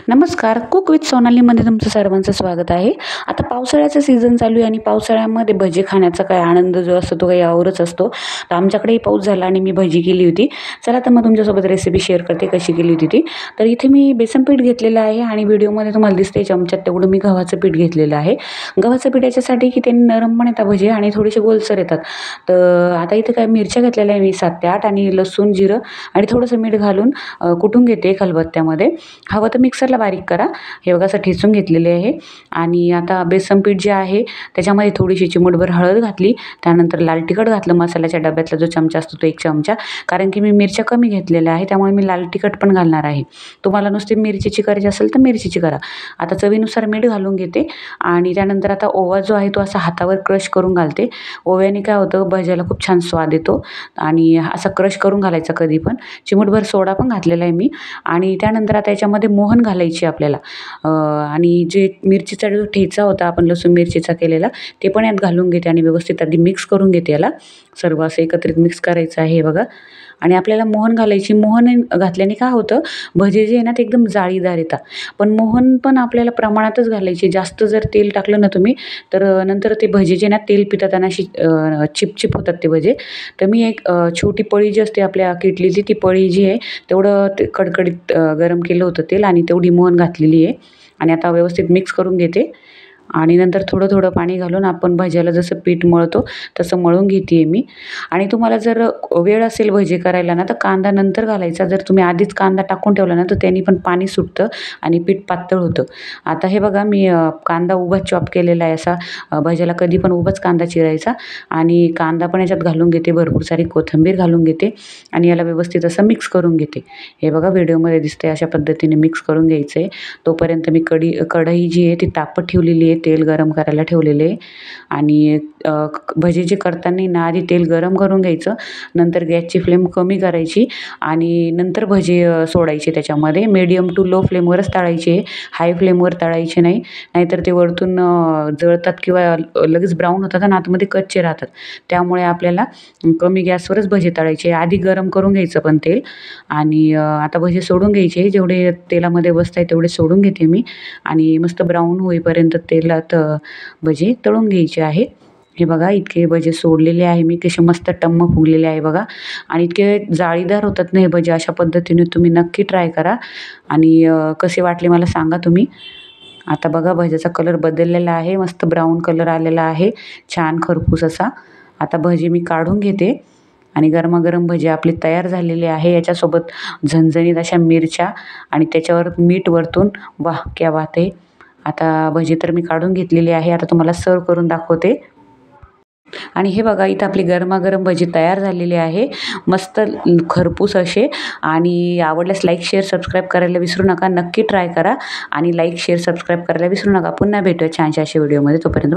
नमस्कार, cook with सोनालीमध्ये तुमचं सर्वांचं स्वागत आहे. आता पावसाळ्याचा सीझन चालू आहे आणि पावसाळ्यामध्ये भजी खाण्याचा काय आनंद जो असतो तो काही औरच असतो. तर आमच्याकडेही पाऊस झाला आणि मी भजी केली होती. चला तर मग तुमच्यासोबत रेसिपी शेअर करते कशी केली होती ती. तर इथे मी बेसन पीठ घेतलेलं आहे आणि व्हिडिओमध्ये तुम्हाला दिसते चमच्यात तेवढं मी गव्हाचं पीठ घेतलेलं आहे. गव्हाचं पीठ याच्यासाठी की त्यांनी नरम पण येतात भजी आणि थोडेसे गोलसर येतात. तर आता इथे काय मिरच्या घेतलेल्या आहे मी 7 ते 8 आणि लसूण, जिरं आणि थोडंसं मीठ घालून कुटून घेते खलबत्त्यामध्ये. हवं तर मिक्सरला बारीक करा. हे बघा असं ठेचून घेतलेले आहे. आणि आता बेसन पीठ जे आहे त्याच्यामध्ये थोडीशी चिमूटभर हळद घातली, त्यानंतर लाल तिखट घातलं, मसाल्याच्या डब्यातला जो चमचा असतो तो 1 चमचा, कारण की मी मिरच्या कमी घेतलेल्या आहे त्यामुळे मी लाल तिखट पण घालणार आहे. तुम्हाला नुसती मिरचीची करायची असेल तर मिरचीची करा. आता चवीनुसार मीठ घालून घेते आणि त्यानंतर आता ओवा जो आहे तो असा हातावर क्रश करून घालते. ओव्याने काय होतं, भज्याला खूप छान स्वाद येतो आणि असा क्रश करून घालायचा कधी पण. चिमूटभर सोडा पण घातलेला आहे मी. आणि त्यानंतर आता याच्यामध्ये मोहन घालायची आपल्याला आणि जे मिरचीचा जो ठेचा होता आपण लसूण मिरचीचा केलेला ते पण यात घालून घेते आणि व्यवस्थित आधी मिक्स करून घेते. याला सर्व असं एकत्रित मिक्स करायचं आहे हे बघा. आणि आपल्याला मोहन घालायची. मोहन घातल्याने काय होतं, भजे जे आहे ना ते एकदम जाळीदार येतात. पण मोहन पण आपल्याला प्रमाणातच घालायची. जास्त जर तेल टाकलं ना तुम्ही तर नंतर ते भजे जे ना तेल पितात आणि अशी चिपचिप होतात ते भजे. तर मी एक छोटी पळी जी असते आपल्या किटलीची ती पळी जी आहे तेवढं ते कडकडीत गरम केलं होतं तेल आणि तेवढी मोहन घातलेली आहे. आणि आता व्यवस्थित मिक्स करून घेते आणि नंतर थोडं थोडं पाणी घालून आपण भज्याला जसं पीठ मळतो तसं मळून घेते आहे मी. आणि तुम्हाला जर वेळ असेल भजे करायला ना तर कांदा नंतर घालायचा. जर तुम्ही आधीच कांदा टाकून ठेवला ना तर त्याने पण पाणी सुटतं आणि पीठ पातळ होतं. आता हे बघा मी कांदा उभा चॉप केलेला आहे असा. भज्याला कधी पण उभाच कांदा चिरायचा आणि कांदा पण याच्यात घालून घेते. भरपूर सारी कोथिंबीर घालून घेते आणि याला व्यवस्थित असं मिक्स करून घेते. हे बघा व्हिडिओमध्ये दिसते अशा पद्धतीने मिक्स करून घ्यायचं आहे. तोपर्यंत मी कढई जी आहे ती तापत ठेवलेली आहे. तेल गरम करायला ठेवलेले आहे आणि भजी जे करताना ना आधी तेल गरम करून घ्यायचं, नंतर गॅसची फ्लेम कमी करायची आणि नंतर भजी सोडायचे त्याच्यामध्ये. मीडियम टू लो फ्लेमवरच तळायचे, हाय फ्लेमवर तळायचे नाही, नाहीतर ते वरतून जळतात किंवा लगेच ब्राऊन होतात आणि आतमध्ये कच्चे राहतात. त्यामुळे आपल्याला कमी गॅसवरच भजी तळायचे. आधी गरम करून घ्यायचं पण तेल. आणि आता भजी सोडून घ्यायचे. जेवढे तेलामध्ये बसताय तेवढे सोडून घेते मी आणि मस्त ब्राऊन होईपर्यंत तेलात भजी तळून घ्यायचे आहे. हे बघा इतके भजे सोडलेले आहे मी, कसे मस्त टम्म फुगलेले आहे बघा. आणि इतके जाळीदार होतात ना हे भजे. अशा पद्धतीने तुम्ही नक्की ट्राय करा आणि कसे वाटले मला सांगा तुम्ही. आता बघा भज्याचा कलर बदललेला आहे, मस्त ब्राऊन कलर आलेला आहे, छान खरपूस असा. आता भजी मी काढून घेते आणि गरमागरम भजी आपली तयार झालेली आहे. याच्यासोबत झणझणीत अशा मिरच्या आणि त्याच्यावर मीठ वरतून. वाह क्या बात आहे. आता भजी तर मी काढून घेतलेली आहे. आता तुम्हाला सर्व करून दाखवते. आणि हे बघा इथं आपली गरमागरम भजी तयार झालेली आहे, मस्त खरपूस असे. आणि आवडल्यास लाईक शेअर सबस्क्राईब करायला विसरू नका. नक्की ट्राय करा आणि लाईक शेअर सबस्क्राईब करायला विसरू नका. पुन्हा भेटूया छानशा अशा व्हिडिओमध्ये. तोपर्यंत